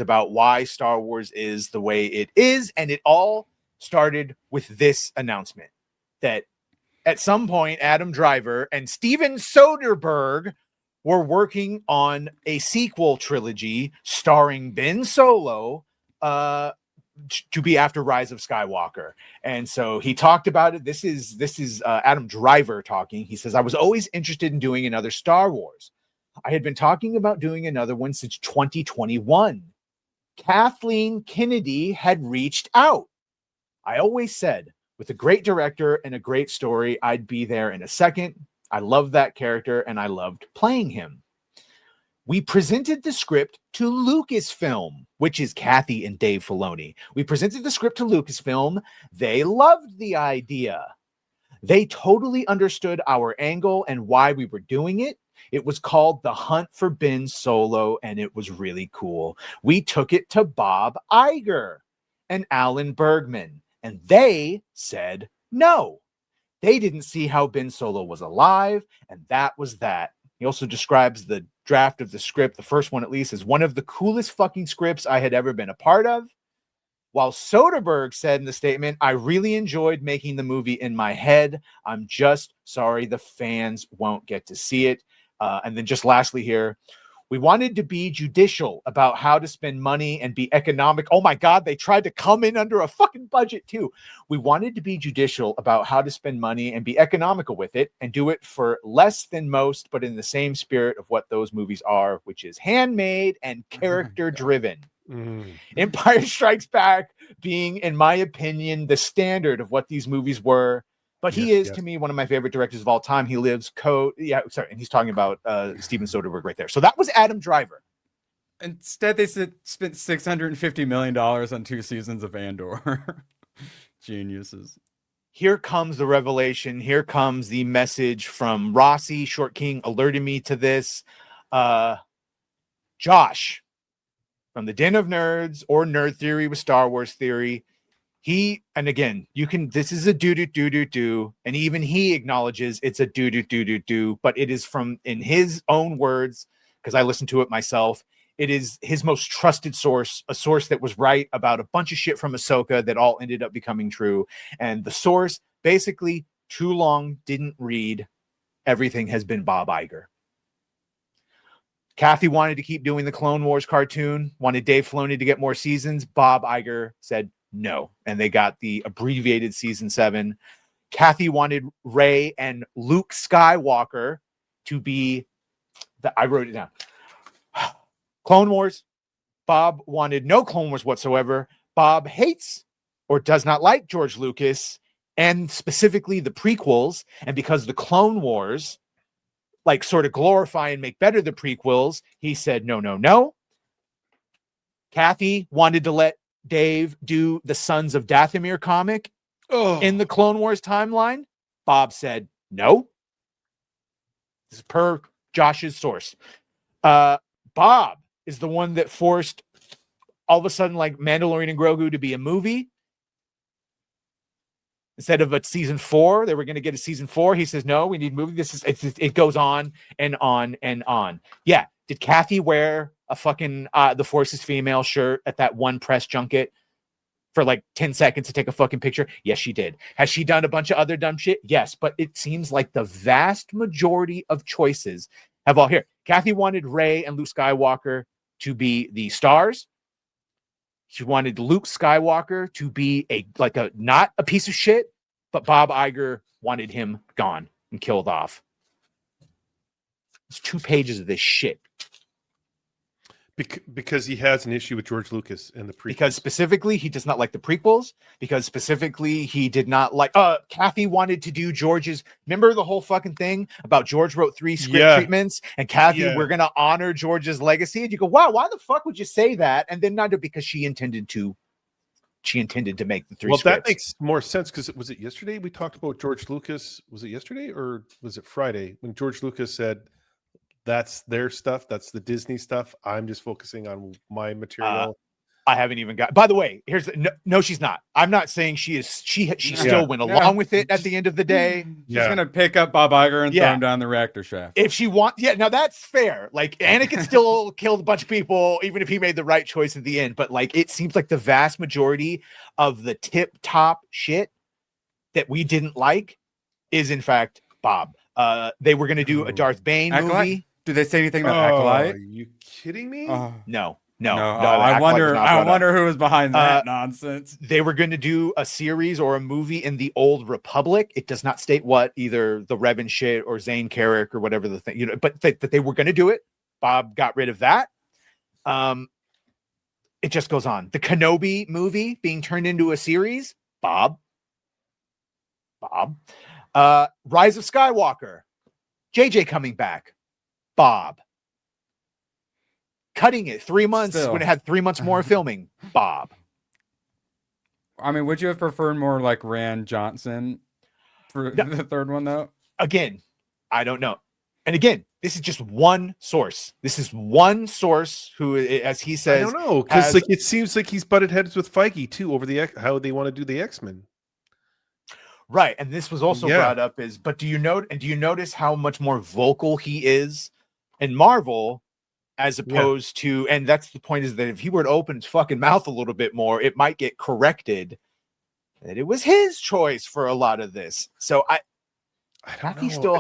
about why Star Wars is the way it is. And it all started with this announcement that at some point, Adam Driver and Steven Soderbergh were working on a sequel trilogy starring Ben Solo to be after Rise of Skywalker. And so he talked about it. This is Adam Driver talking. He says, I was always interested in doing another Star Wars. I had been talking about doing another one since 2021. Kathleen Kennedy had reached out. I always said, with a great director and a great story, I'd be there in a second. I loved that character and I loved playing him. We presented the script to Lucasfilm, which is Kathy and Dave Filoni. We presented the script to Lucasfilm. They loved the idea. They totally understood our angle and why we were doing it. It was called The Hunt for Ben Solo, and it was really cool. We took it to Bob Iger and Alan Bergman, and they said no. They didn't see how Ben Solo was alive, and that was that. He also describes the draft of the script, the first one at least, as one of the coolest fucking scripts I had ever been a part of. While Soderbergh said in the statement, I really enjoyed making the movie in my head. I'm just sorry the fans won't get to see it. And then just lastly here, we wanted to be judicial about how to spend money and be economic. Oh my God, they tried to come in under a fucking budget too. We wanted to be judicial about how to spend money and be economical with it and do it for less than most, but in the same spirit of what those movies are, which is handmade and character driven. Empire Strikes Back being, in my opinion, the standard of what these movies were. But he is, to me, one of my favorite directors of all time. He lives and he's talking about Steven Soderbergh right there. So that was Adam Driver. Instead, they spent $650 million on 2 seasons of Andor. Geniuses. Here comes the revelation. Here comes the message from Rossi. Short King alerted me to this. Josh, from the Den of Nerds or Nerd Theory with Star Wars Theory, and again, this is a do, and even he acknowledges it's a do, but it is in his own words, because I listened to it myself. It is his most trusted source, a source that was right about a bunch of shit from Ahsoka that all ended up becoming true. And the source basically too long didn't read. Everything has been Bob Iger. Kathy wanted to keep doing the Clone Wars cartoon, wanted Dave Filoni to get more seasons. Bob Iger said no, and they got the abbreviated season 7. Kathy wanted Rey and Luke Skywalker to be I wrote it down. Clone Wars. Bob wanted no Clone Wars whatsoever. Bob hates or does not like George Lucas, and specifically the prequels. And because the Clone Wars sort of glorify and make better the prequels, he said no. Kathy wanted to let Dave do the Sons of Dathomir comic in the Clone Wars timeline. Bob said no. This is per Josh's source. Bob is the one that forced all of a sudden Mandalorian and Grogu to be a movie. Instead of a season 4, they were going to get a season 4. He says, no, we need a movie. It goes on and on and on. Yeah. Did Kathy wear a fucking The Force is Female shirt at that one press junket for 10 seconds to take a fucking picture? Yes, she did. Has she done a bunch of other dumb shit? Yes, but it seems like the vast majority of choices have all here. Kathy wanted Rey and Luke Skywalker to be the stars. She wanted Luke Skywalker to be not a piece of shit, but Bob Iger wanted him gone and killed off. It's 2 pages of this shit. Because he has an issue with George Lucas and the prequels. Because specifically, he does not like the prequels. Because specifically, he did not like... Kathy wanted to do George's... Remember the whole fucking thing about George wrote 3 script treatments? And Kathy, we're going to honor George's legacy. And you go, wow, why the fuck would you say that? And then not because she intended to make the 3 scripts. Well, that makes more sense because was it yesterday we talked about George Lucas? Was it yesterday or was it Friday when George Lucas said... That's their stuff. That's the Disney stuff. I'm just focusing on my material. I haven't even got. By the way, here's no, she's not. I'm not saying she is. She still went along with it at the end of the day. She's gonna pick up Bob Iger and throw him down the reactor shaft. If she wants, now that's fair. Like Anakin still killed a bunch of people, even if he made the right choice at the end. But like, it seems like the vast majority of the tip top shit that we didn't like is in fact Bob. They were gonna do a Darth Bane movie. Did they say anything about Acolyte? Are you kidding me? No. I wonder who was behind that nonsense. They were going to do a series or a movie in the Old Republic. It does not state what, either the Revan shit or Zane Carrick or whatever the thing, but that they were going to do it. Bob got rid of that. It just goes on. The Kenobi movie being turned into a series. Bob. Rise of Skywalker. JJ coming back. Bob. Cutting it 3 months when it had 3 months more filming. Bob. I mean, would you have preferred more like Rand Johnson for the third one, though? Again, I don't know. And again, this is just one source. This is one source who, as he says, I don't know, because like it seems like he's butted heads with Feige too over how they want to do the X-Men. Right, and this was also brought up but do you notice how much more vocal he is in Marvel? As opposed to, and that's the point, is that if he were to open his fucking mouth a little bit more, it might get corrected that it was his choice for a lot of this. So I don't know. He still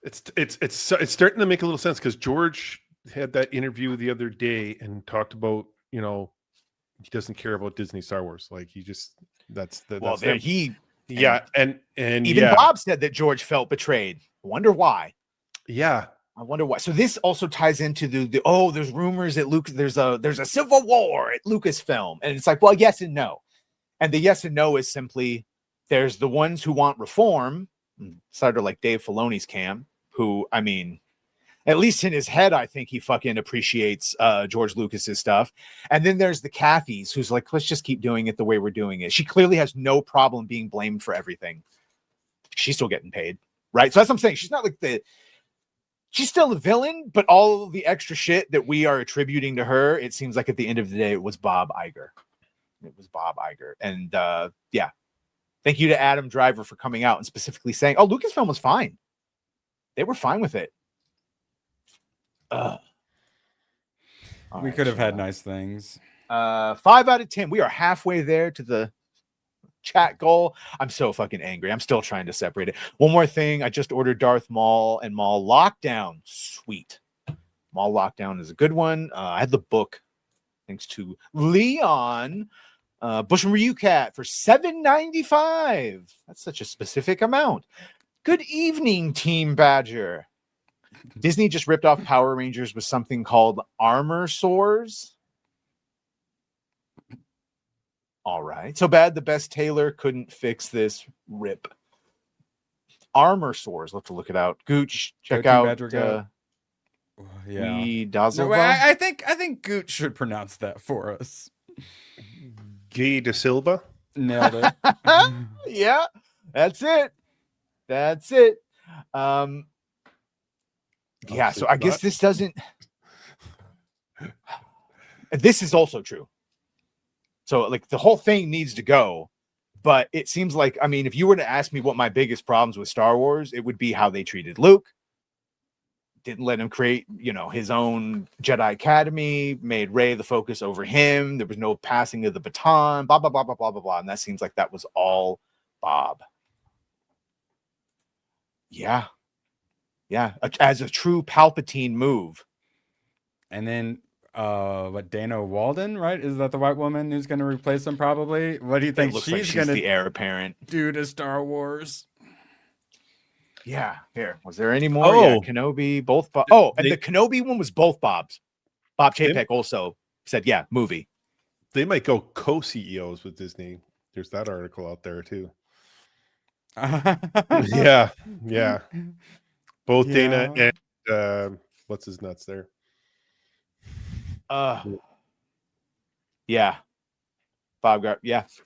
it's starting to make a little sense, because George had that interview the other day and talked about, he doesn't care about Disney Star Wars. Like he just and even Bob said that George felt betrayed. I wonder why. Yeah. I wonder why. So this also ties into there's rumors that there's a civil war at Lucasfilm. And it's like, well, yes and no. And the yes and no is simply, there's the ones who want reform, sort of like Dave Filoni's camp, who, I mean, at least in his head, I think he fucking appreciates George Lucas's stuff. And then there's the Kathys, who's like, let's just keep doing it the way we're doing it. She clearly has no problem being blamed for everything. She's still getting paid, right? So that's what I'm saying. She's not like she's still a villain, but all of the extra shit that we are attributing to her, it seems like at the end of the day, it was Bob Iger. It was Bob Iger. And thank you to Adam Driver for coming out and specifically saying, Lucasfilm was fine. They were fine with it. We could have had nice things. 5 out of 10. We are halfway there to the chat goal. I'm so fucking angry. I'm still trying to separate it. One more thing. I just ordered Darth Maul and Maul Lockdown. Sweet. Maul Lockdown is a good one. I had the book thanks to Leon Bush and Ryu Cat for $7.95. That's such a specific amount. Good evening, Team Badger. Disney just ripped off Power Rangers with something called Armor Sores. All right. So bad the best tailor couldn't fix this. Rip. Armor Sores. Let's look it out. Gooch, check out. I think Gooch should pronounce that for us. Guy de Silva. Nailed it. Yeah, that's it. Yeah, so I guess this doesn't. This is also true. So, like, the whole thing needs to go. But it seems like, I mean, if you were to ask me what my biggest problems with Star Wars, it would be how they treated Luke. Didn't let him create, his own Jedi Academy, made Rey the focus over him. There was no passing of the baton, blah, blah, blah, blah, blah, blah, blah. And that seems like that was all Bob. Yeah. Yeah. As a true Palpatine move. And then Dana Walden, right? Is that the white woman who's going to replace him? Probably. What do you think she's going to the heir apparent do to Star Wars? Yeah. Here, was there any more? Yeah, Kenobi, both. And the Kenobi one was both Bob's. Bob Chapek also said, "Yeah, movie." They might go co-CEOs with Disney. There's that article out there too. Yeah. Both Dana and what's his nuts there. Yeah. Bob got,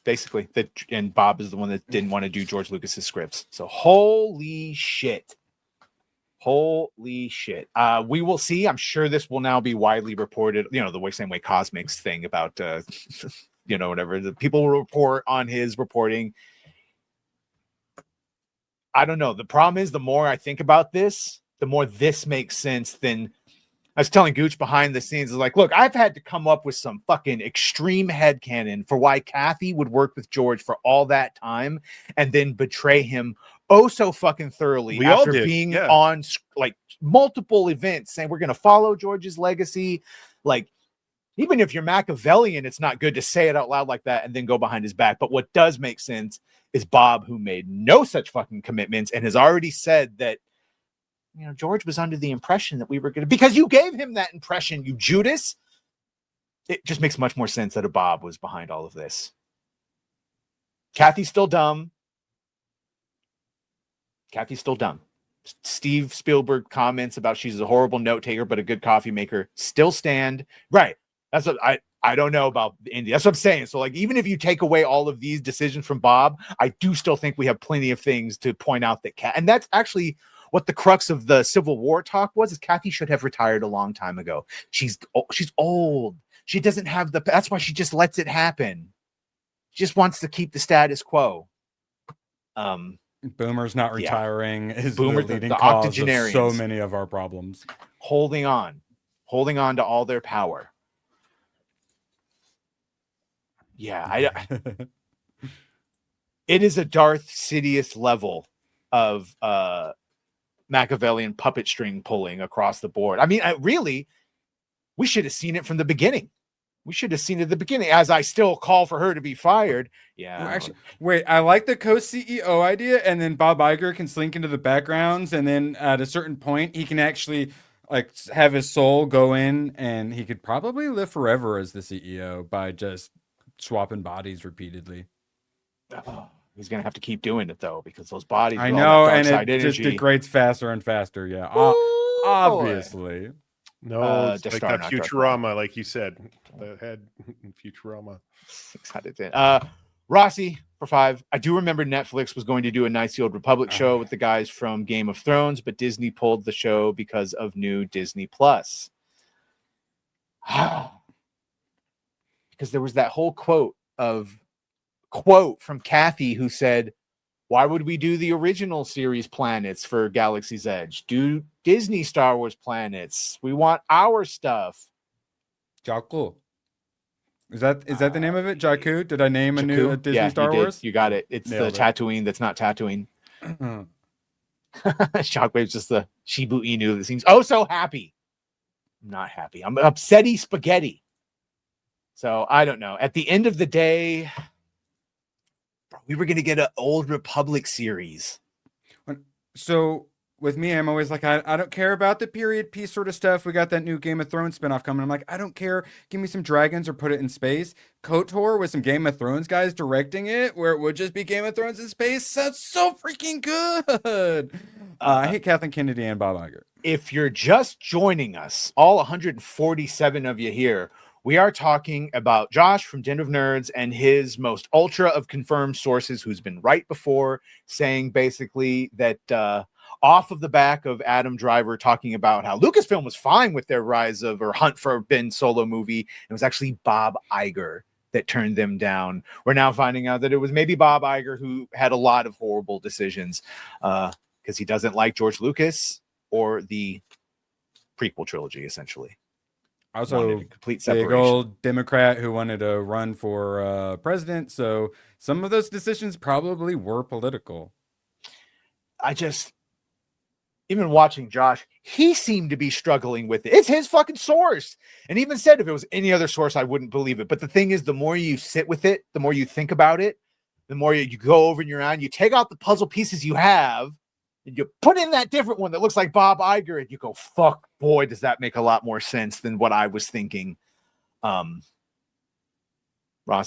basically and Bob is the one that didn't want to do George Lucas's scripts. So holy shit. Holy shit. We will see. I'm sure this will now be widely reported, the same way Cosmic's thing about, whatever. The people will report on his reporting. I don't know. The problem is the more I think about this, the more this makes sense than I was telling Gooch behind the scenes. Is like, look, I've had to come up with some fucking extreme headcanon for why Kathy would work with George for all that time and then betray him so fucking thoroughly after being on like multiple events saying we're going to follow George's legacy. Like, even if you're Machiavellian, it's not good to say it out loud like that and then go behind his back. But what does make sense is Bob, who made no such fucking commitments and has already said that, George was under the impression that we were going to, because you gave him that impression, you Judas. It just makes much more sense that a Bob was behind all of this. Kathy's still dumb. Steve Spielberg comments about she's a horrible note taker, but a good coffee maker. Still stand. Right. That's what I don't know about Indy. That's what I'm saying. So, like, even if you take away all of these decisions from Bob, I do still think we have plenty of things to point out that and that's actually what the crux of the Civil War talk was, is Kathy should have retired a long time ago. She's old. She doesn't have that's why she just lets it happen. She just wants to keep the status quo. Boomer's not retiring is the leading cause of so many of our problems. Holding on to all their power. Yeah, it is a Darth Sidious level of Machiavellian puppet string pulling across the board. I mean, really, we should have seen it from the beginning. As I still call for her to be fired. Yeah. Well, actually, wait, I like the co-CEO idea, and then Bob Iger can slink into the backgrounds, and then at a certain point, he can actually have his soul go in, and he could probably live forever as the CEO by just swapping bodies repeatedly. Oh, he's gonna have to keep doing it though, because those bodies. I know, and it just degrades faster and faster. Yeah, obviously. No, it's like that Futurama, like you said. The head Futurama. 6 out of 10. Rossi for 5. I do remember Netflix was going to do a Knights of the Old Republic show with the guys from Game of Thrones, but Disney pulled the show because of new Disney Plus. Because there was that whole quote from Kathy who said, why would we do the original series planets for Galaxy's Edge? Do Disney Star Wars planets. We want our stuff. Jakku. Is that the name of it? Jakku? Did I name a new Disney Star Wars? You got it. It's Nailed the Tatooine that's not Tatooine. Shockwave's just the Shibu Inu that seems so happy. I'm not happy. I'm upsetty spaghetti. So I don't know. At the end of the day, we were going to get an Old Republic series. So with me, I'm always like, I don't care about the period piece sort of stuff. We got that new Game of Thrones spinoff coming. I'm like, I don't care. Give me some dragons or put it in space. KOTOR with some Game of Thrones guys directing it, where it would just be Game of Thrones in space. That's so freaking good. I hate Kathleen Kennedy and Bob Iger. If you're just joining us, all 147 of you here, we are talking about Josh from Den of Nerds and his most ultra of confirmed sources, who's been right before, saying basically that off of the back of Adam Driver talking about how Lucasfilm was fine with their Hunt for Ben Solo movie. It was actually Bob Iger that turned them down. We're now finding out that it was maybe Bob Iger who had a lot of horrible decisions because he doesn't like George Lucas or the prequel trilogy, essentially. Also, complete separation. Big old Democrat who wanted to run for president. So some of those decisions probably were political. Even watching Josh, he seemed to be struggling with it. It's his fucking source. And even said if it was any other source, I wouldn't believe it. But the thing is, the more you sit with it, the more you think about it, the more you go over in your mind, you take out the puzzle pieces you have, and you put in that different one that looks like Bob Iger, and you go, fuck, boy, does that make a lot more sense than what I was thinking. Rossi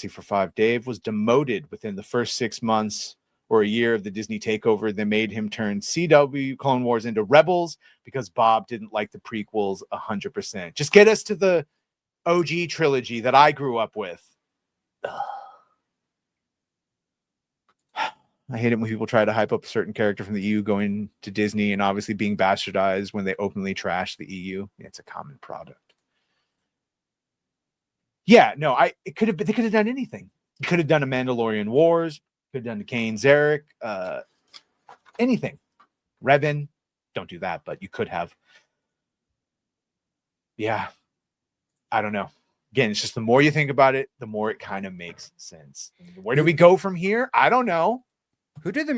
for 5. Dave was demoted within the first 6 months or a year of the Disney takeover. They made him turn CW Clone Wars into Rebels because Bob didn't like the prequels 100%. Just get us to the OG trilogy that I grew up with. I hate it when people try to hype up a certain character from the EU going to Disney and obviously being bastardized when they openly trash the EU. It's a common product. Yeah, no, they could have done anything. You could have done a Mandalorian Wars, could have done the Kane Zarek, anything. Revan, don't do that, but you could have. Yeah, I don't know. Again, it's just the more you think about it, the more it kind of makes sense. Where do we go from here? I don't know. Who did the